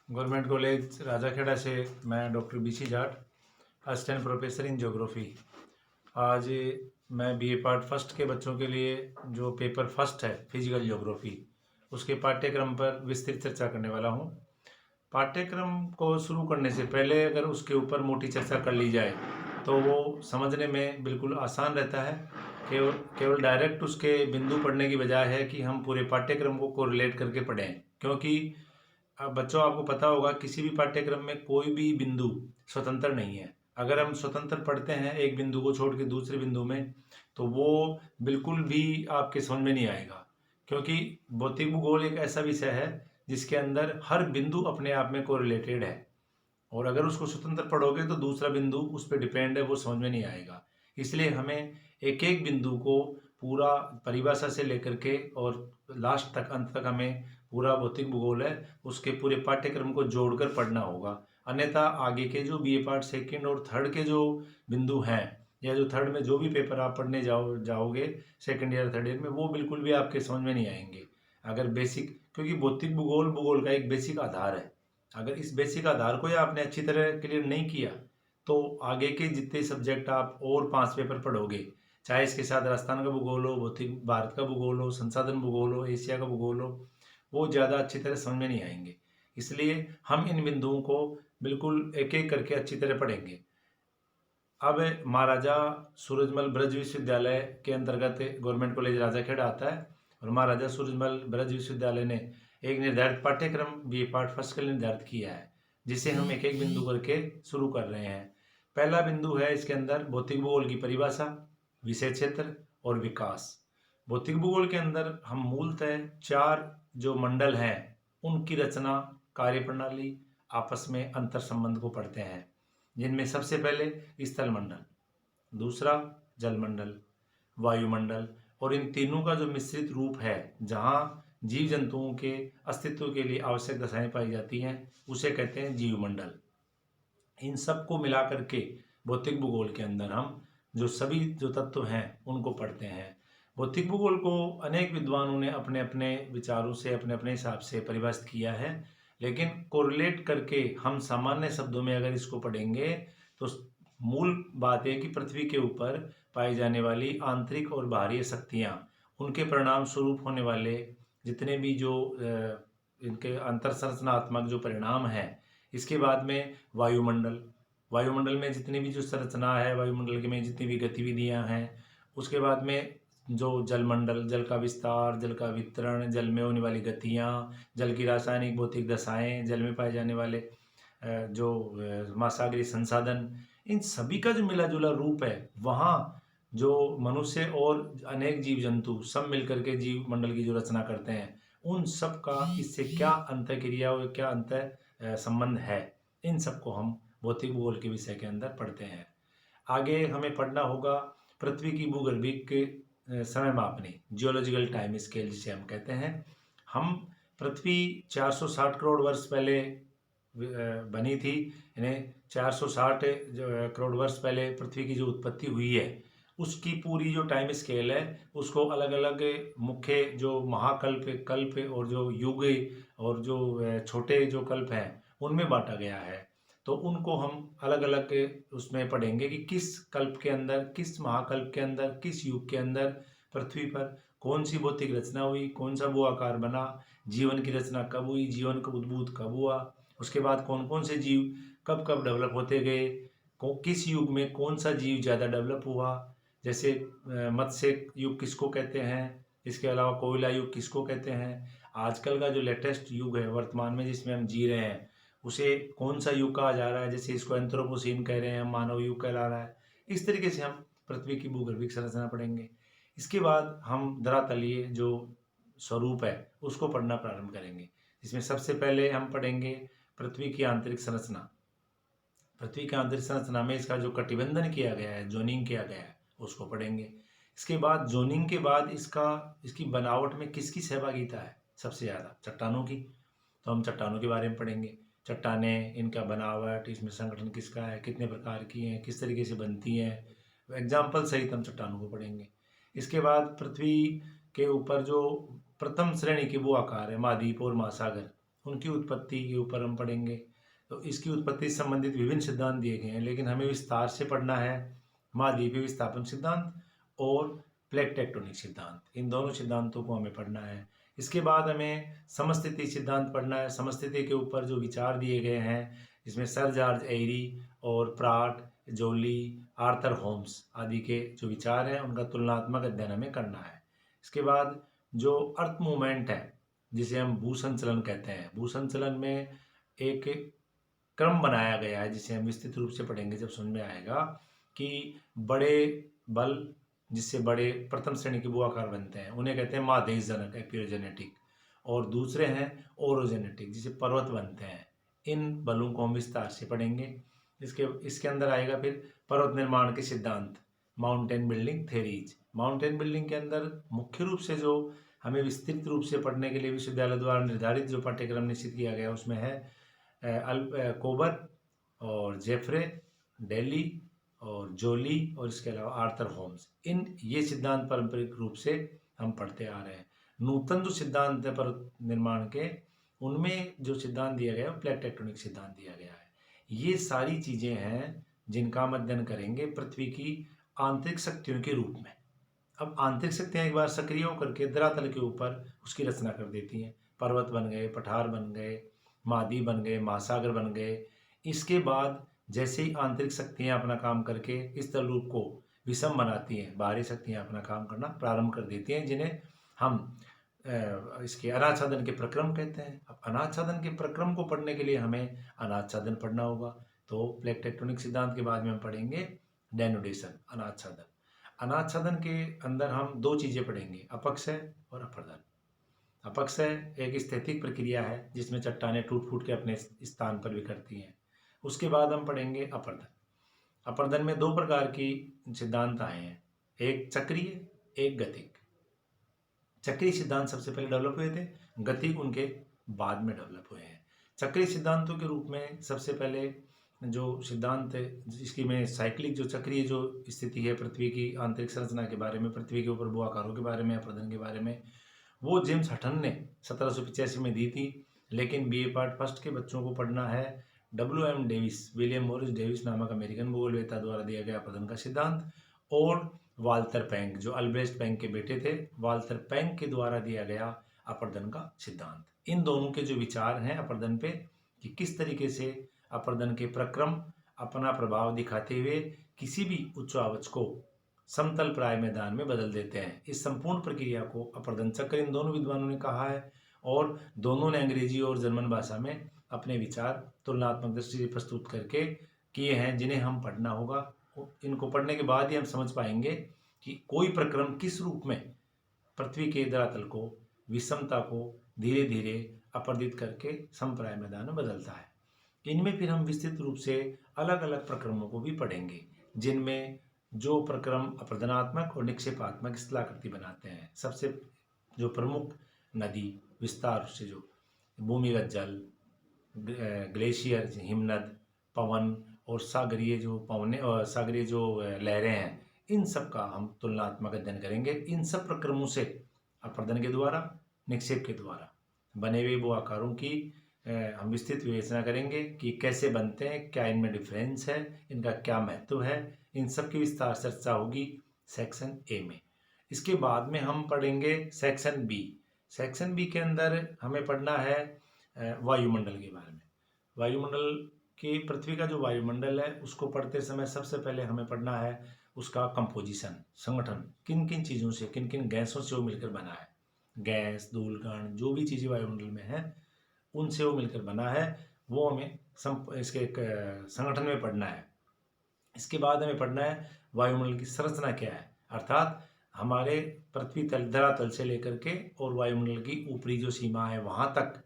Government college Rajakhera से मैं doctor BC Jat, assistant professor in geography. आज मैं बीए पार्ट फर्स्ट के बच्चों के लिए जो पेपर फर्स्ट है फिजिकल ज्योग्राफी, उसके पाठ्यक्रम पर विस्तृत चर्चा करने वाला हूँ। पाठ्यक्रम को शुरू करने से पहले अगर उसके ऊपर मोटी चर्चा कर ली जाए तो वो समझने में बिल्कुल आसान रहता है। केवल केवल डायरेक्ट उसके बिंदु पढ़ने की बजाय है कि हम पूरे पाठ्यक्रम को कोरिलेट करके पढ़ें, क्योंकि बच्चों आपको पता होगा किसी भी पाठ्यक्रम में कोई भी बिंदु स्वतंत्र नहीं है। अगर हम स्वतंत्र पढ़ते हैं एक बिंदु को छोड़ के दूसरे बिंदु में, तो वो बिल्कुल भी आपके समझ में नहीं आएगा, क्योंकि भौतिक भूगोल एक ऐसा विषय है जिसके अंदर हर बिंदु अपने आप में कोरिलेटेड है, और अगर उसको स्वतंत्र पढ़ोगे तो दूसरा बिंदु उस पर डिपेंड है, वो समझ में नहीं आएगा। इसलिए हमें एक एक बिंदु को पूरा परिभाषा से लेकर के और लास्ट तक, अंत तक हमें पूरा भौतिक भूगोल है उसके पूरे पाठ्यक्रम को जोड़कर पढ़ना होगा। अन्यथा आगे के जो बीए पार्ट सेकंड और थर्ड के जो बिंदु हैं, या जो थर्ड में जो भी पेपर आप पढ़ने जाओगे सेकंड ईयर थर्ड ईयर में, वो बिल्कुल भी आपके समझ में नहीं आएंगे। अगर बेसिक, क्योंकि भौतिक भूगोल भूगोल का एक बेसिक आधार है, अगर इस बेसिक आधार को ही आपने अच्छी तरह क्लियर नहीं किया तो आगे के जितने सब्जेक्ट आप और 5 पेपर पढ़ोगे, चाहे इसके साथ राजस्थान का भूगोल हो, भौतिक भारत का भूगोल हो, संसाधन भूगोल हो, एशिया का भूगोल हो, वो ज़्यादा अच्छी तरह समझ में नहीं आएंगे। इसलिए हम इन बिंदुओं को बिल्कुल एक एक करके अच्छी तरह पढ़ेंगे। अब महाराजा सूरजमल ब्रज विश्वविद्यालय के अंतर्गत गवर्नमेंट कॉलेज राजाखेड़ा आता है, और महाराजा सूरजमल ब्रज विश्वविद्यालय ने एक निर्धारित पाठ्यक्रम बीए पार्ट फर्स्ट के लिए निर्धारित किया है, जिसे हम एक एक बिंदु करके शुरू कर रहे हैं। पहला बिंदु है इसके अंदर भौतिक भूगोल की परिभाषा, विषय क्षेत्र और विकास। भौतिक भूगोल के अंदर हम मूलतः 4 जो मंडल हैं उनकी रचना, कार्यप्रणाली, आपस में अंतर संबंध को पढ़ते हैं, जिनमें सबसे पहले स्थल मंडल, दूसरा जलमंडल, वायुमंडल, और इन तीनों का जो मिश्रित रूप है जहाँ जीव जंतुओं के अस्तित्व के लिए आवश्यक दशाएं पाई जाती हैं, उसे कहते हैं जीवमंडल। इन सब को मिला करके भौतिक भूगोल के अंदर हम जो सभी जो तत्व हैं उनको पढ़ते हैं। भौतिक भूगोल को अनेक विद्वानों ने अपने अपने विचारों से अपने अपने हिसाब से परिभाषित किया है, लेकिन कोरिलेट करके हम सामान्य शब्दों में अगर इसको पढ़ेंगे तो मूल बात है कि पृथ्वी के ऊपर पाई जाने वाली आंतरिक और बाहरी शक्तियाँ, उनके परिणाम स्वरूप होने वाले जितने भी जो इनके अंतर संरचनात्मक जो परिणाम हैं। इसके बाद में वायुमंडल, वायुमंडल में जितनी भी जो संरचना है, वायुमंडल के में जितनी भी गतिविधियां हैं। उसके बाद में जो जलमंडल, जल का विस्तार, जल का वितरण, जल में होने वाली गतियां, जल की रासायनिक भौतिक दशाएं, जल में पाए जाने वाले जो महासागरीय संसाधन, इन सभी का जो मिला जुला रूप है, वहाँ जो मनुष्य और अनेक जीव जंतु सब मिलकर के जीव मंडल की जो रचना करते हैं, उन सब का इससे क्या अंतःक्रिया और क्या अंतर संबंध है, इन सब को हम भौतिक भूगोल के विषय के अंदर पढ़ते हैं। आगे हमें पढ़ना होगा पृथ्वी की भूगर्भिक समय मापनी, जियोलॉजिकल टाइम स्केल जिसे हम कहते हैं। हम पृथ्वी 460 करोड़ वर्ष पहले बनी थी। इन्हें 460 करोड़ वर्ष पहले पृथ्वी की जो उत्पत्ति हुई है, उसकी पूरी जो टाइम स्केल है उसको अलग अलग मुख्य जो महाकल्प, कल्प और जो युग और जो छोटे जो कल्प हैं उनमें बांटा गया है। तो उनको हम अलग अलग उसमें पढ़ेंगे कि किस कल्प के अंदर, किस महाकल्प के अंदर, किस युग के अंदर पृथ्वी पर कौन सी भौतिक रचना हुई, कौन सा वो आकार बना, जीवन की रचना कब हुई, जीवन का उद्भूत कब हुआ, उसके बाद कौन कौन से जीव कब कब डेवलप होते गए, किस युग में कौन सा जीव ज़्यादा डेवलप हुआ। जैसे मत्स्य युग किसको कहते हैं, इसके अलावा कोयला युग किसको कहते हैं। आजकल का जो लेटेस्ट युग है वर्तमान में जिसमें हम जी रहे हैं, उसे कौन सा युग कहा जा रहा है, जैसे इसको एंथ्रोपोसीन कह रहे हैं, मानव युग कहला रहा है। इस तरीके से हम पृथ्वी की भूगर्भिक संरचना पढ़ेंगे। इसके बाद हम धरातलीय जो स्वरूप है उसको पढ़ना प्रारंभ करेंगे, जिसमें सबसे पहले हम पढ़ेंगे पृथ्वी की आंतरिक संरचना। पृथ्वी की आंतरिक संरचना में इसका जो कटिबंधन किया गया है, जोनिंग किया गया है, उसको पढ़ेंगे। इसके बाद जोनिंग के बाद इसकी बनावट में किसकी सहभागिता है सबसे ज़्यादा, चट्टानों की, तो हम चट्टानों के बारे में पढ़ेंगे। चट्टानें, इनका बनावट, इसमें संगठन किसका है, कितने प्रकार की हैं, किस तरीके से बनती हैं, एग्जाम्पल सहित हम चट्टानों को पढ़ेंगे। इसके बाद पृथ्वी के ऊपर जो प्रथम श्रेणी के वो आकार है, महाद्वीप और महासागर, उनकी उत्पत्ति के ऊपर हम पढ़ेंगे। तो इसकी उत्पत्ति से संबंधित विभिन्न सिद्धांत दिए गए हैं, लेकिन हमें विस्तार से पढ़ना है महाद्वीपीय विस्थापन सिद्धांत और प्लेट टेक्टोनिक सिद्धांत। इन दोनों सिद्धांतों को हमें पढ़ना है। इसके बाद हमें समस्थिति सिद्धांत पढ़ना है। समस्थिति के ऊपर जो विचार दिए गए हैं, इसमें सर जॉर्ज एरी और प्राट, जोली, आर्थर होम्स आदि के जो विचार हैं उनका तुलनात्मक अध्ययन हमें करना है। इसके बाद जो अर्थ मूवमेंट है, जिसे हम भू संचलन कहते हैं, भू संचलन में एक क्रम बनाया गया है जिसे हम विस्तृत रूप से पढ़ेंगे जब समझ में आएगा कि बड़े बल जिससे बड़े प्रथम श्रेणी के भूआकार बनते हैं उन्हें कहते हैं महादेशजनक एपियोजेनेटिक, और दूसरे हैं ओरोजेनेटिक जिसे पर्वत बनते हैं। इन बलों को हम विस्तार से पढ़ेंगे। इसके अंदर आएगा फिर पर्वत निर्माण के सिद्धांत, mountain building theories. Mountain building के अंदर मुख्य रूप से जो हमें विस्तृत रूप से पढ़ने के लिए विश्वविद्यालय द्वारा निर्धारित जो पाठ्यक्रम निश्चित किया गया उसमें है कोबर और जेफ्रे, डेली और जोली और इसके अलावा आर्थर होम्स। ये सिद्धांत पारंपरिक रूप से हम पढ़ते आ रहे हैं। नूतन जो सिद्धांत है पर्वत निर्माण के, उनमें जो सिद्धांत दिया गया है प्लेट टेक्टोनिक सिद्धांत दिया गया है। ये सारी चीज़ें हैं जिनका हम अध्ययन करेंगे पृथ्वी की आंतरिक शक्तियों के रूप में। अब आंतरिक शक्तियाँ एक बार सक्रिय होकर के धरातल के ऊपर उसकी रचना कर देती हैं। पर्वत बन गए, पठार बन गए, महाद्वीप बन गए, महासागर बन गए। इसके बाद जैसे ही आंतरिक शक्तियाँ अपना काम करके इस तल रूप को विषम बनाती हैं, बाहरी शक्तियाँ अपना काम करना प्रारंभ कर देती हैं, जिन्हें हम इसके अनाच्छादन के प्रक्रम कहते हैं। अब अनाच्छादन के प्रक्रम को पढ़ने के लिए हमें अनाच्छादन पढ़ना होगा। तो प्लेट टेक्टोनिक सिद्धांत के बाद में हम पढ़ेंगे डेनुडेशन, अनाच्छादन। अनाच्छादन के अंदर हम दो चीज़ें पढ़ेंगे, अपक्षय और अपरदन। अपक्षय एक स्थैतिक प्रक्रिया है जिसमें चट्टानें टूट फूट के अपने स्थान पर बिखरती हैं। उसके बाद हम पढ़ेंगे अपरदन। अपरदन में दो प्रकार की सिद्धांत आए हैं, एक चक्रीय, एक गतिक। चक्रीय सिद्धांत सबसे पहले डेवलप हुए थे, गतिक उनके बाद में डेवलप हुए हैं। चक्रीय सिद्धांतों के रूप में सबसे पहले जो सिद्धांत है जिसकी में साइक्लिक जो चक्रीय जो स्थिति है पृथ्वी की आंतरिक संरचना के बारे में, पृथ्वी के ऊपर भूआकारों के बारे में, अपरदन के बारे में, वो जेम्स हटन ने 1785 में दी थी। लेकिन बीए पार्ट फर्स्ट के बच्चों को पढ़ना है WM Davis, William Morris Davis नामक अमेरिकन भूगोलवेत्ता द्वारा दिया गया अपरदन का सिद्धांत, और वाल्टर पैंक जो अल्ब्रेस्ट पैंक के बेटे थे, वाल्टर पैंक के द्वारा दिया गया अपरदन का सिद्धांत। इन दोनों के जो विचार हैं अपरदन पे कि किस तरीके से अपरदन के प्रक्रम अपना प्रभाव दिखाते हुए किसी भी उच्चावच को समतल प्राय मैदान में बदल देते हैं, इस संपूर्ण प्रक्रिया को अपरदन चक्र इन दोनों विद्वानों ने कहा है। और दोनों ने अंग्रेजी और जर्मन भाषा में अपने विचार तुलनात्मक दृष्टि से प्रस्तुत करके किए हैं, जिन्हें हम पढ़ना होगा। इनको पढ़ने के बाद ही हम समझ पाएंगे कि कोई प्रक्रम किस रूप में पृथ्वी के धरातल को, विषमता को धीरे धीरे अपरदित करके समप्राय मैदान में बदलता है। इनमें फिर हम विस्तृत रूप से अलग अलग प्रक्रमों को भी पढ़ेंगे, जिनमें जो प्रक्रम अपरदनात्मक और निक्षेपात्मक स्थलाकृति बनाते हैं। सबसे जो प्रमुख नदी विस्तार से जो भूमिगत जल, ग्लेशियर, हिमनद, पवन और सागरीय जो पवने और सागरीय जो लहरें हैं, इन सब का हम तुलनात्मक अध्ययन करेंगे। इन सब प्रक्रमों से अपरदन के द्वारा, निक्षेप के द्वारा बने हुए वो आकारों की हम विस्तृत विवेचना करेंगे कि कैसे बनते हैं, क्या इनमें डिफरेंस है, इनका क्या महत्व है। इन सब की विस्तार चर्चा होगी सेक्शन ए में। इसके बाद में हम पढ़ेंगे सेक्शन बी। सेक्शन बी के अंदर हमें पढ़ना है वायुमंडल के बारे में। वायुमंडल की पृथ्वी का जो वायुमंडल है उसको पढ़ते समय सबसे पहले हमें पढ़ना है उसका कंपोजिशन, संगठन, किन किन चीज़ों से, किन किन गैसों से वो मिलकर बना है। गैस, धूलकण, जो भी चीज़ें वायुमंडल में है उनसे वो मिलकर बना है, वो हमें इसके एक संगठन में पढ़ना है। इसके बाद हमें पढ़ना है वायुमंडल की संरचना क्या है, अर्थात हमारे पृथ्वी तल, धरातल से लेकर के और वायुमंडल की ऊपरी जो सीमा है वहाँ तक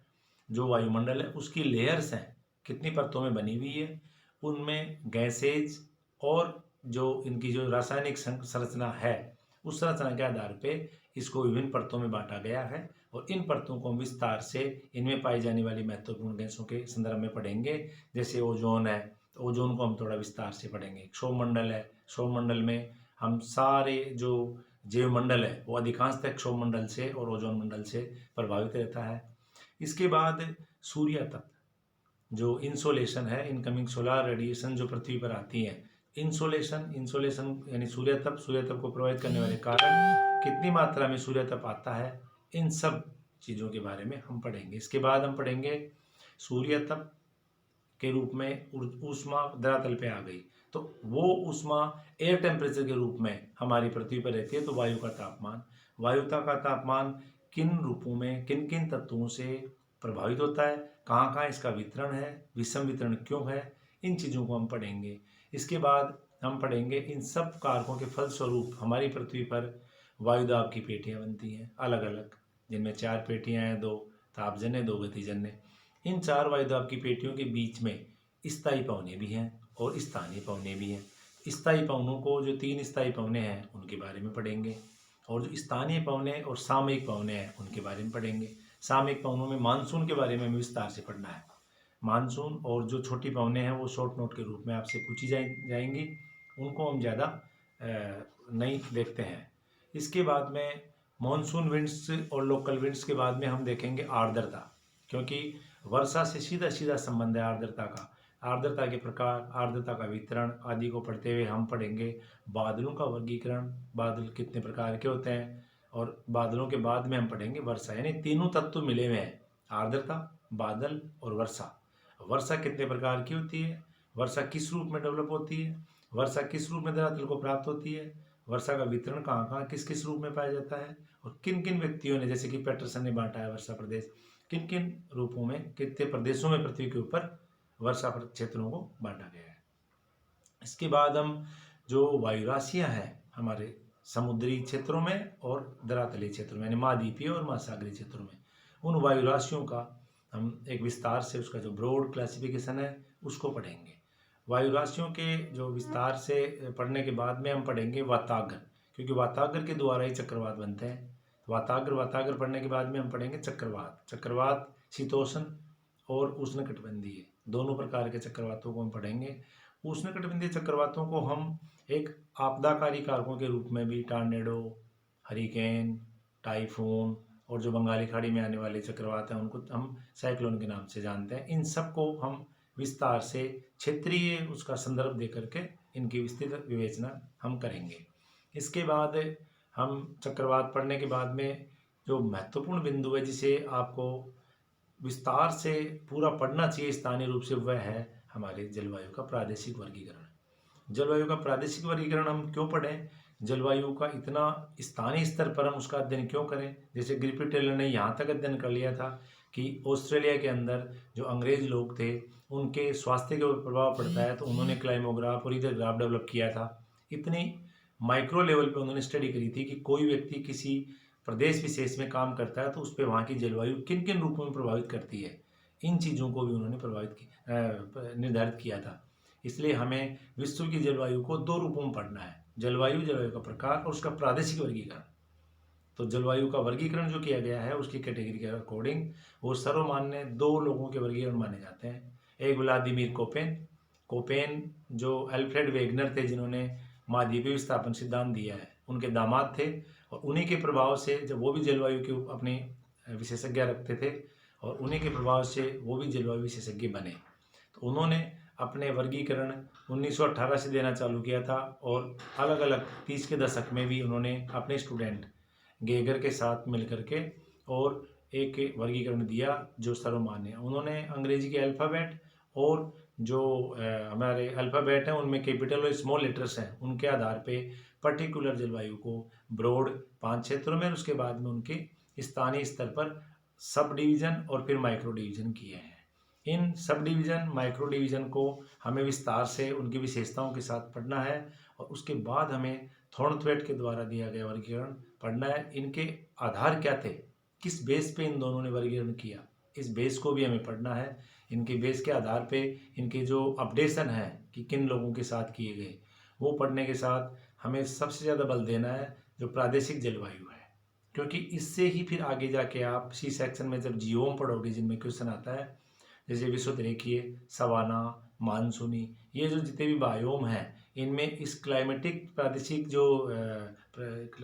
जो वायुमंडल है उसकी लेयर्स हैं, कितनी परतों में बनी हुई है, उनमें गैसेज और जो इनकी जो रासायनिक संरचना है उस संरचना के आधार पे इसको विभिन्न परतों में बांटा गया है। और इन परतों को हम विस्तार से इनमें पाई जाने वाली महत्वपूर्ण गैसों के संदर्भ में पढ़ेंगे। जैसे ओजोन है तो ओजोन को हम थोड़ा विस्तार से पढ़ेंगे। क्षोभमंडल है, क्षोभमंडल में हम सारे जो जैवमंडल है वो अधिकांशतः क्षोभमंडल से और ओजोन मंडल से प्रभावित रहता है। इसके बाद सूर्य तप, जो इंसोलेशन है, इनकमिंग सोलार रेडिएशन जो पृथ्वी पर आती है, इंसोलेशन यानी सूर्य तप को प्रभावित करने वाले कारण, कितनी मात्रा में सूर्य तप आता है, इन सब चीज़ों के बारे में हम पढ़ेंगे। इसके बाद हम पढ़ेंगे सूर्य तप के रूप में ऊष्मा धरातल पे आ गई, तो वो ऊष्मा एयर टेम्परेचर के रूप में हमारी पृथ्वी पर रहती है। तो वायु का तापमान किन रूपों में, किन किन तत्वों से प्रभावित होता है, कहाँ कहाँ इसका वितरण है, विषम वितरण क्यों है, इन चीज़ों को हम पढ़ेंगे। इसके बाद हम पढ़ेंगे इन सब कारकों के फलस्वरूप हमारी पृथ्वी पर वायुदाब की पेटियाँ बनती हैं अलग अलग, जिनमें 4 पेटियाँ हैं, 2 तापजन्य, 2 गतिजन्य। इन 4 वायुदाब की पेटियों के बीच में स्थायी पवने भी हैं और स्थानीय पवने भी हैं। स्थायी पवनों को, जो 3 स्थायी पवने हैं उनके बारे में पढ़ेंगे, और जो स्थानीय पवने और सामयिक पवने हैं उनके बारे में पढ़ेंगे। सामयिक पवनों में मानसून के बारे में विस्तार से पढ़ना है। मानसून और जो छोटी पवने हैं वो शॉर्ट नोट के रूप में आपसे पूछी जाएंगी, उनको हम ज़्यादा नहीं देखते हैं। इसके बाद में मॉनसून विंड्स और लोकल विंड्स के बाद में हम देखेंगे आर्द्रता, क्योंकि वर्षा से सीधा सीधा संबंध है आर्द्रता का। आर्द्रता के प्रकार, आर्द्रता का वितरण आदि को पढ़ते हुए हम पढ़ेंगे बादलों का वर्गीकरण, बादल कितने प्रकार के होते हैं, और बादलों के बाद में हम पढ़ेंगे वर्षा। यानी तीनों तत्व मिले हुए हैं, आर्द्रता, बादल और वर्षा। वर्षा कितने प्रकार की होती है, वर्षा किस रूप में डेवलप होती है, वर्षा किस रूप में धरातल को प्राप्त होती है, वर्षा का वितरण कहाँ कहाँ किस किस रूप में पाया जाता है, और किन किन व्यक्तियों ने, जैसे कि पैटरसन ने बांटा है वर्षा प्रदेश, किन किन रूपों में, कितने प्रदेशों में पृथ्वी के ऊपर वर्षा क्षेत्रों को बांटा गया है। इसके बाद हम जो वायु राशियाँ हैं हमारे समुद्री क्षेत्रों में और धरातलीय क्षेत्रों में, यानी महाद्वीपीय और महासागरीय क्षेत्रों में, उन वायु राशियों का हम एक विस्तार से, उसका जो ब्रॉड क्लासिफिकेशन है उसको पढ़ेंगे। वायु राशियों के जो विस्तार से पढ़ने के बाद में हम पढ़ेंगे वातागर, क्योंकि वातागर के द्वारा ही चक्रवात बनते हैं। वातागर पढ़ने के बाद में हम पढ़ेंगे चक्रवात शीतोष्ण और उष्णकटिबंधीय, दोनों प्रकार के चक्रवातों को हम पढ़ेंगे। उष्णकटिबंधीय चक्रवातों को हम एक आपदाकारी कारकों के रूप में भी, टार्नेडो, हरिकेन, टाइफून और जो बंगाली खाड़ी में आने वाले चक्रवात हैं उनको हम साइक्लोन के नाम से जानते हैं। इन सब को हम विस्तार से क्षेत्रीय उसका संदर्भ दे करके इनकी विस्तृत विवेचना हम करेंगे। इसके बाद हम चक्रवात पढ़ने के बाद में जो महत्वपूर्ण बिंदु है जिसे आपको विस्तार से पूरा पढ़ना चाहिए स्थानीय रूप से, वह है हमारे जलवायु का प्रादेशिक वर्गीकरण। जलवायु का प्रादेशिक वर्गीकरण हम क्यों पढ़ें, जलवायु का इतना स्थानीय स्तर पर हम उसका अध्ययन क्यों करें। जैसे ग्रिफिथ टेलर ने यहाँ तक अध्ययन कर लिया था कि ऑस्ट्रेलिया के अंदर जो अंग्रेज लोग थे उनके स्वास्थ्य के ऊपर प्रभाव पड़ता है, तो उन्होंने क्लाइमोग्राफ और ईथरग्राफ डेवलप किया था। इतनी माइक्रो लेवल पे उन्होंने स्टडी करी थी कि कोई व्यक्ति किसी प्रदेश विशेष में काम करता है तो उस पर वहाँ की जलवायु किन किन रूपों में प्रभावित करती है, इन चीज़ों को भी उन्होंने निर्धारित किया था। इसलिए हमें विश्व की जलवायु को 2 रूपों में पढ़ना है, जलवायु का प्रकार और उसका प्रादेशिक वर्गीकरण। तो जलवायु का वर्गीकरण जो किया गया है उसकी कैटेगरी के अकॉर्डिंग वो सर्वमान्य 2 लोगों के वर्गीकरण माने जाते हैं। एक व्लादिमीर कोपेन जो अल्फ्रेड वेगनर थे जिन्होंने महाद्वीपीय विस्थापन सिद्धांत दिया है, उनके दामाद थे, और उन्हीं के प्रभाव से जब वो भी जलवायु के अपने विशेषज्ञ रखते थे और उन्हीं के प्रभाव से वो भी जलवायु विशेषज्ञ बने, तो उन्होंने अपने वर्गीकरण 1918 से देना चालू किया था, और अलग अलग 30 के दशक में भी उन्होंने अपने स्टूडेंट गेगर के साथ मिलकर के और एक वर्गीकरण दिया जो सर्वमान्य है। उन्होंने अंग्रेजी के अल्फ़ाबेट और जो हमारे अल्फ़ाबेट हैं उनमें कैपिटल और स्मॉल लेटर्स हैं, उनके आधार पे पर्टिकुलर जलवायु को ब्रॉड 5 क्षेत्रों में, उसके बाद में उनके स्थानीय स्तर पर सब डिवीज़न और फिर माइक्रो डिवीज़न किए हैं। इन सब डिवीज़न, माइक्रो डिवीज़न को हमें विस्तार से उनकी विशेषताओं के साथ पढ़ना है, और उसके बाद हमें थॉर्नथवेट के द्वारा दिया गया वर्गीकरण पढ़ना है। इनके आधार क्या थे, किस बेस पे इन दोनों ने वर्गीकरण किया, इस बेस को भी हमें पढ़ना है। इनके बेस के आधार पे इनके जो अपडेशन है कि किन लोगों के साथ किए गए, वो पढ़ने के साथ हमें सबसे ज़्यादा बल देना है जो प्रादेशिक जलवायु है, क्योंकि इससे ही फिर आगे जाके आप सी सेक्शन में जब जियोम पढ़ोगे, जिनमें क्वेश्चन आता है जैसे विषुवतरेखीय, सवाना, मानसूनी, ये जो जितने भी बायोम हैं इनमें इस क्लाइमेटिक प्रादेशिक जो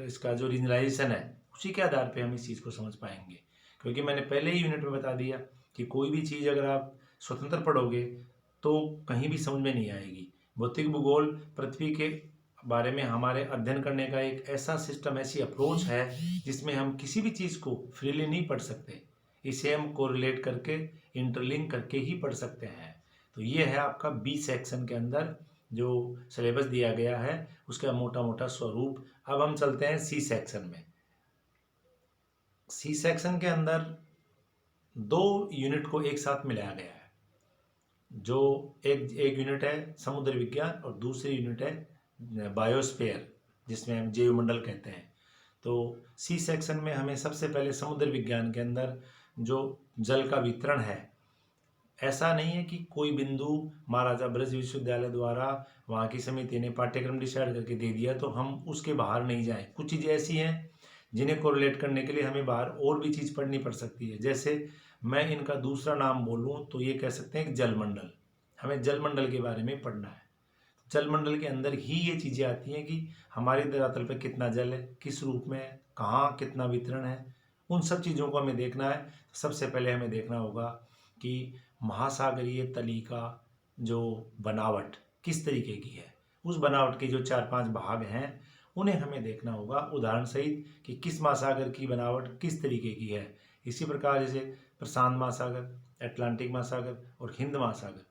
इसका जो रीजनलाइजेशन है उसी के आधार पे हम इस चीज़ को समझ पाएंगे। क्योंकि मैंने पहले ही यूनिट में बता दिया कि कोई भी चीज़ अगर आप स्वतंत्र पढ़ोगे तो कहीं भी समझ में नहीं आएगी। भौतिक भूगोल पृथ्वी के बारे में हमारे अध्ययन करने का एक ऐसा सिस्टम, ऐसी अप्रोच है जिसमें हम किसी भी चीज़ को फ्रीली नहीं पढ़ सकते। इसे हम कोरिलेट करके, इंटरलिंक करके ही पढ़ सकते हैं। तो ये है आपका बी सेक्शन के अंदर जो सिलेबस दिया गया है उसका मोटा मोटा स्वरूप। अब हम चलते हैं सी सेक्शन में। सी सेक्शन के अंदर 2 यूनिट को एक साथ मिलाया गया है। जो एक यूनिट है समुद्र विज्ञान और दूसरी यूनिट है बायोस्फीयर, जिसमें हम जैवमंडल कहते हैं। तो सी सेक्शन में हमें सबसे पहले समुद्र विज्ञान के अंदर जो जल का वितरण है, ऐसा नहीं है कि कोई बिंदु महाराजा ब्रज विश्वविद्यालय द्वारा वहाँ की समिति ने पाठ्यक्रम डिसाइड करके दे दिया तो हम उसके बाहर नहीं जाएं। कुछ चीज़ें ऐसी हैं जिन्हें कोरिलेट करने के लिए हमें बाहर और भी चीज़ पढ़नी पड़ सकती है। जैसे मैं इनका दूसरा नाम बोलूँ तो ये कह सकते हैं कि जलमंडल, हमें जलमंडल के बारे में पढ़ना है। जलमंडल के अंदर ही ये चीज़ें आती हैं कि हमारे धरातल पर कितना जल है, किस रूप में है, कहाँ कितना वितरण है, उन सब चीज़ों को हमें देखना है। सबसे पहले हमें देखना होगा कि महासागरीय तली का जो बनावट किस तरीके की है, उस बनावट के जो 4-5 भाग हैं उन्हें हमें देखना होगा उदाहरण सहित कि किस महासागर की बनावट किस तरीके की है। इसी प्रकार जैसे प्रशांत महासागर, अटलांटिक महासागर और हिंद महासागर,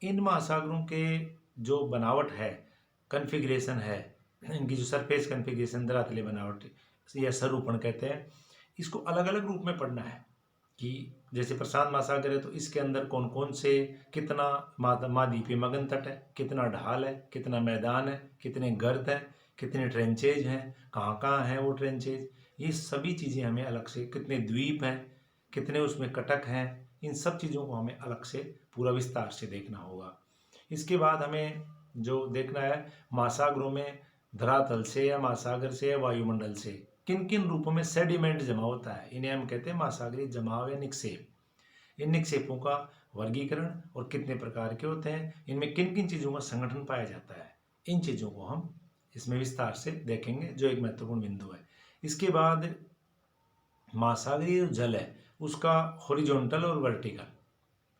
इन महासागरों के जो बनावट है, कन्फिग्रेशन है, इनकी जो सरफेस कन्फिग्रेशन, धरातलीय बनावट या स्वरूपण कहते हैं, इसको अलग अलग रूप में पढ़ना है। कि जैसे प्रशांत महासागर है तो इसके अंदर कौन कौन से, कितना महाद्वीपीय मगन तट है, कितना ढाल है, कितना मैदान है, कितने गर्त हैं, कितने ट्रेंचेज हैं, कहाँ कहाँ हैं वो ट्रेंचेज, ये सभी चीज़ें हमें अलग से, कितने द्वीप हैं, कितने उसमें कटक हैं, इन सब चीज़ों को हमें अलग से पूरा विस्तार से देखना होगा। इसके बाद हमें जो देखना है महासागरों में धरातल से या महासागर से या वायुमंडल से किन किन रूपों में सेडिमेंट जमा होता है, इन्हें हम कहते हैं महासागरीय जमाव या निक्षेप। इन निक्षेपों का वर्गीकरण और कितने प्रकार के होते हैं, इनमें किन किन चीज़ों का संगठन पाया जाता है, इन चीज़ों को हम इसमें विस्तार से देखेंगे, जो एक महत्वपूर्ण बिंदु है। इसके बाद महासागरीय जल है उसका हॉरिजॉन्टल और वर्टिकल,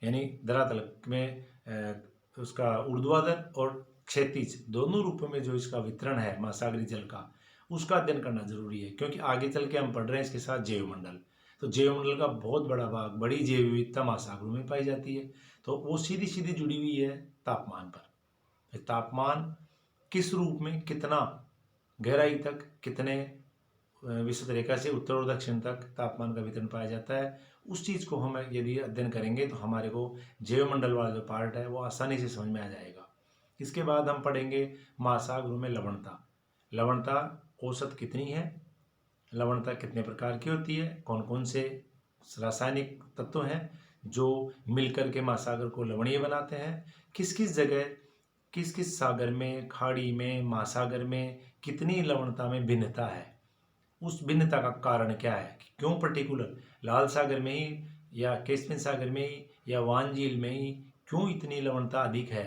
यानी धरातल में उसका ऊर्ध्वाधर और क्षैतिज दोनों रूपों में जो इसका वितरण है महासागरीय जल का, उसका अध्ययन करना जरूरी है। क्योंकि आगे चल के हम पढ़ रहे हैं इसके साथ जैवमंडल, तो जैवमंडल का बहुत बड़ा भाग, बड़ी जैव विविधता महासागरों में पाई जाती है। तो वो सीधी सीधी जुड़ी हुई है तापमान पर। तापमान किस रूप में, कितना गहराई तक, कितने विषुवत रेखा से उत्तर और दक्षिण तक तापमान का वितरण पाया जाता है, उस चीज़ को हम यदि अध्ययन करेंगे तो हमारे को जैवमंडल वाला जो पार्ट है वो आसानी से समझ में आ जाएगा। इसके बाद हम पढ़ेंगे महासागरों में लवणता। लवणता औसत कितनी है, लवणता कितने प्रकार की होती है, कौन कौन से रासायनिक तत्व हैं जो मिलकर के महासागर को लवणीय बनाते हैं, किस किस जगह, किस किस सागर में, खाड़ी में, महासागर में कितनी लवणता में भिन्नता है, उस भिन्नता का कारण क्या है, क्यों पर्टिकुलर लाल सागर में ही या कैस्पियन सागर में ही या वान झील में ही क्यों इतनी लवणता अधिक है,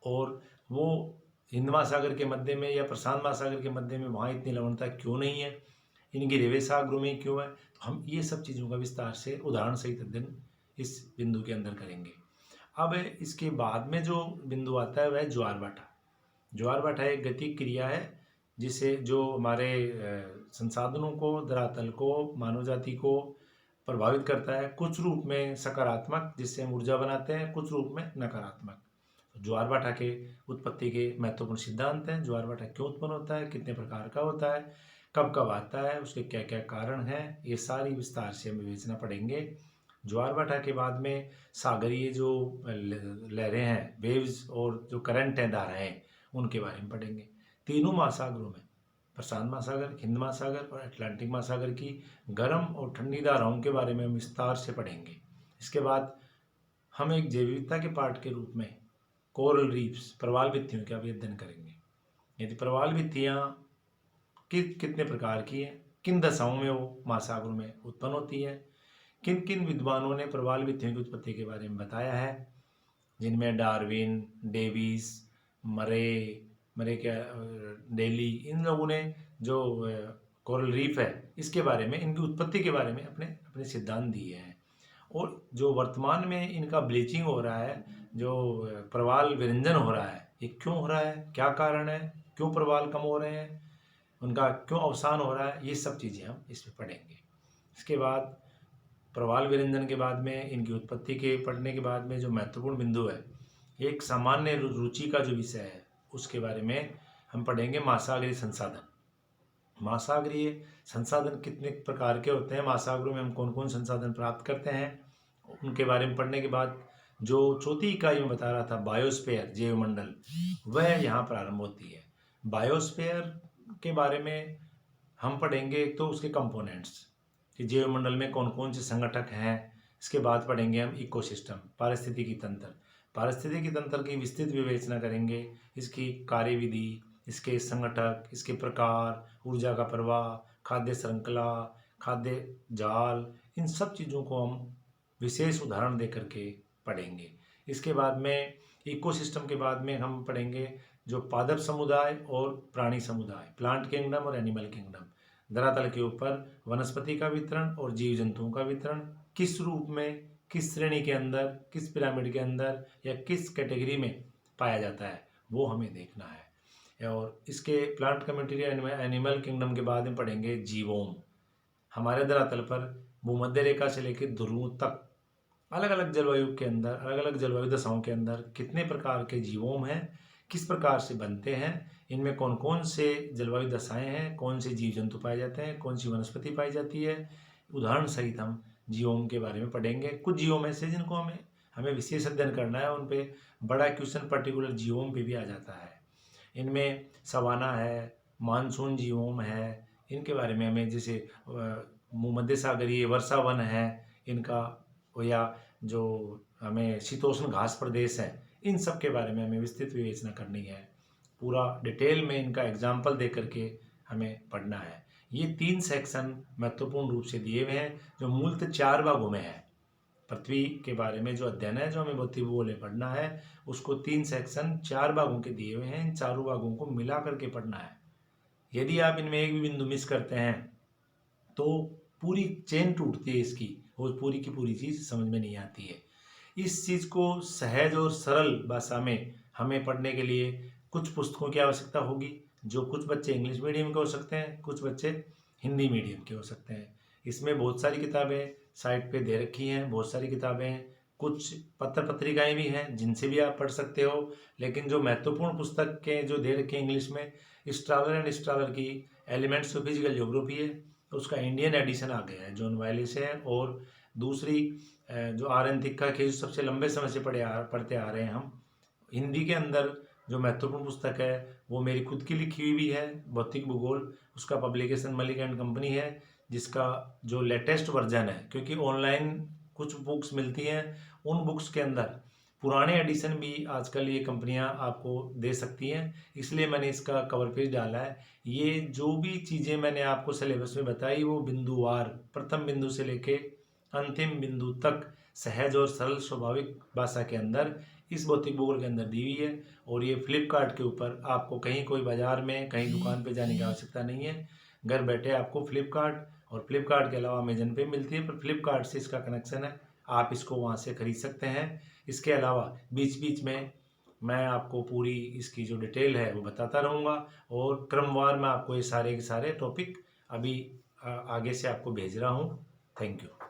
और वो हिंद महासागर के मध्य में या प्रशांत महासागर के मध्य में वहाँ इतनी लवणता क्यों नहीं है, इनकी रेवे सागरों में क्यों है। तो हम ये सब चीज़ों का विस्तार से उदाहरण सहित अध्ययन इस बिंदु के अंदर करेंगे। अब इसके बाद में जो बिंदु आता है वह ज्वार भाटा। ज्वार भाटा एक गतिक क्रिया है जिसे, जो हमारे संसाधनों को, धरातल को, मानव जाति को प्रभावित करता है, कुछ रूप में सकारात्मक जिससे हम ऊर्जा बनाते हैं, कुछ रूप में नकारात्मक। ज्वार भाटा के उत्पत्ति के महत्वपूर्ण सिद्धांत हैं। ज्वार भाटा क्यों उत्पन्न होता है, कितने प्रकार का होता है, कब कब आता है, उसके क्या क्या कारण हैं, ये सारी विस्तार से हम विवेचना पढ़ेंगे। ज्वार भाटा के बाद में सागरीय जो लहरें हैं, वेव्स, और जो करंट हैं, धाराएं, उनके बारे में पढ़ेंगे। तीनों महासागरों में, प्रशांत महासागर, हिंद महासागर और अटलांटिक महासागर की गर्म और ठंडी धाराओं के बारे में हम विस्तार से पढ़ेंगे। इसके बाद हम एक जैव विविधता के पार्ट के रूप में कोरल रीफ्स, प्रवाल भित्तियों का भी अध्ययन करेंगे। यदि प्रवाल भित्तियाँ कितने प्रकार की हैं, किन दशाओं में वो महासागरों में उत्पन्न होती है, किन किन विद्वानों ने प्रवाल भित्तियों की उत्पत्ति के बारे में बताया है, जिनमें डार्विन, डेविस, मरे क्या, डेली, इन लोगों ने जो कोरल रीफ है इसके बारे में, इनकी उत्पत्ति के बारे में अपने अपने सिद्धांत दिए हैं। और जो वर्तमान में इनका ब्लीचिंग हो रहा है, जो प्रवाल विरंजन हो रहा है, ये क्यों हो रहा है, क्या कारण है, क्यों प्रवाल कम हो रहे हैं, उनका क्यों अवसान हो रहा है, ये सब चीज़ें हम इसमें पढ़ेंगे। इसके बाद प्रवाल विरंजन के बाद में इनकी उत्पत्ति के पढ़ने के बाद में जो महत्वपूर्ण बिंदु है, एक सामान्य रुचि का जो विषय है उसके बारे में हम पढ़ेंगे। महासागरीय संसाधन, महासागरीय संसाधन कितने प्रकार के होते हैं, महासागरों में हम कौन कौन संसाधन प्राप्त करते हैं, उनके बारे में पढ़ने के बाद जो चौथी इकाई में बता रहा था बायोस्फीयर, जैवमंडल, वह यहाँ प्रारंभ होती है। बायोस्फीयर के बारे में हम पढ़ेंगे तो उसके कंपोनेंट्स कि जैवमंडल में कौन कौन से संगठक हैं। इसके बाद पढ़ेंगे हम इकोसिस्टम, पारिस्थितिकी तंत्र, पारिस्थितिकी तंत्र की विस्तृत विवेचना करेंगे, इसकी कार्यविधि, इसके संगठक, इसके प्रकार, ऊर्जा का प्रवाह, खाद्य श्रृंखला, खाद्य जाल, इन सब चीज़ों को हम विशेष उदाहरण दे करके पढ़ेंगे। इसके बाद में इकोसिस्टम के बाद में हम पढ़ेंगे जो पादप समुदाय और प्राणी समुदाय, प्लांट किंगडम और एनिमल किंगडम, धरातल के ऊपर वनस्पति का वितरण और जीव जंतुओं का वितरण किस रूप में, किस श्रेणी के अंदर, किस पिरामिड के अंदर या किस कैटेगरी में पाया जाता है, वो हमें देखना है। और इसके प्लांट कम्युनिटी एनिमल किंगडम के बाद में पढ़ेंगे जीवोम। हमारे धरातल पर भूमध्य रेखा से लेकर ध्रुव तक अलग अलग जलवायु के अंदर, अलग अलग जलवायु दशाओं के अंदर कितने प्रकार के जीवोम हैं, किस प्रकार से बनते हैं, इनमें कौन कौन से जलवायु दशाएं हैं, कौन से जीव जंतु पाए जाते हैं, कौन सी वनस्पति पाई जाती है, उदाहरण सहित हम जीवोम के बारे में पढ़ेंगे। कुछ जीवों में से जिनको हमें विशेष अध्ययन करना है, उन पे बड़ा क्वेश्चन पर्टिकुलर जीवोम पे भी आ जाता है। इनमें सवाना है, मानसून जीवोम है, इनके बारे में हमें जैसे भूमध्य सागरीय वर्षावन है इनका, या जो हमें शीतोष्ण घास प्रदेश है, इन सब के बारे में हमें विस्तृत विवेचना करनी है। पूरा डिटेल में इनका एग्जाम्पल दे करके हमें पढ़ना है। ये 3 सेक्शन महत्वपूर्ण रूप से दिए हुए हैं जो मूलतः 4 भागों में है। पृथ्वी के बारे में जो अध्ययन है, जो हमें भौतिक भूगोल पढ़ना है, उसको 3 सेक्शन 4 भागों के दिए हुए हैं। इन चारों भागों को मिला करके पढ़ना है। यदि आप इनमें एक भी बिंदु मिस करते हैं तो पूरी चेन टूटती है इसकी, और पूरी की पूरी चीज़ समझ में नहीं आती है। इस चीज़ को सहज और सरल भाषा में हमें पढ़ने के लिए कुछ पुस्तकों की आवश्यकता होगी, जो कुछ बच्चे इंग्लिश मीडियम के हो सकते हैं, कुछ बच्चे हिंदी मीडियम के हो सकते हैं। इसमें बहुत सारी किताबें साइट पे दे रखी हैं, बहुत सारी किताबें, कुछ पत्र पत्रिकाएं भी हैं जिनसे भी आप पढ़ सकते हो। लेकिन जो महत्वपूर्ण पुस्तकें जो दे रखी हैं इंग्लिश में, स्ट्रालर एंड स्ट्रालर की एलिमेंट्स ऑफ फिजिकल ज्योग्राफी है, तो उसका इंडियन एडिशन आ गया है, जॉन वायलिस है। और दूसरी जो RN थिक्का के जो सबसे लंबे समय से पढ़ते आ रहे हैं हम, हिंदी के अंदर जो महत्वपूर्ण पुस्तक है वो मेरी खुद की लिखी हुई भी है, भौतिक भूगोल, उसका पब्लिकेशन मलिक एंड कंपनी है, जिसका जो लेटेस्ट वर्जन है, क्योंकि ऑनलाइन कुछ बुक्स मिलती हैं, उन बुक्स के अंदर पुराने एडिशन भी आजकल ये कंपनियां आपको दे सकती हैं, इसलिए मैंने इसका कवर पेज डाला है। ये जो भी चीज़ें मैंने आपको सिलेबस में बताई वो बिंदुवार, प्रथम बिंदु से लेके अंतिम बिंदु तक सहज और सरल स्वाभाविक भाषा के अंदर इस भौतिक भूगोल के अंदर दी हुई है। और ये फ्लिपकार्ट के ऊपर, आपको कहीं कोई बाजार में कहीं दुकान पे जाने की आवश्यकता नहीं है, घर बैठे आपको फ्लिपकार्ट और फ्लिपकार्ट के अलावा अमेजन पे मिलती है, पर फ्लिपकार्ट से इसका कनेक्शन है, आप इसको वहाँ से खरीद सकते हैं। इसके अलावा बीच बीच में मैं आपको पूरी इसकी जो डिटेल है वो बताता रहूँगा, और क्रमवार मैं आपको ये सारे के सारे टॉपिक अभी आगे से आपको भेज रहा हूँ। Thank you.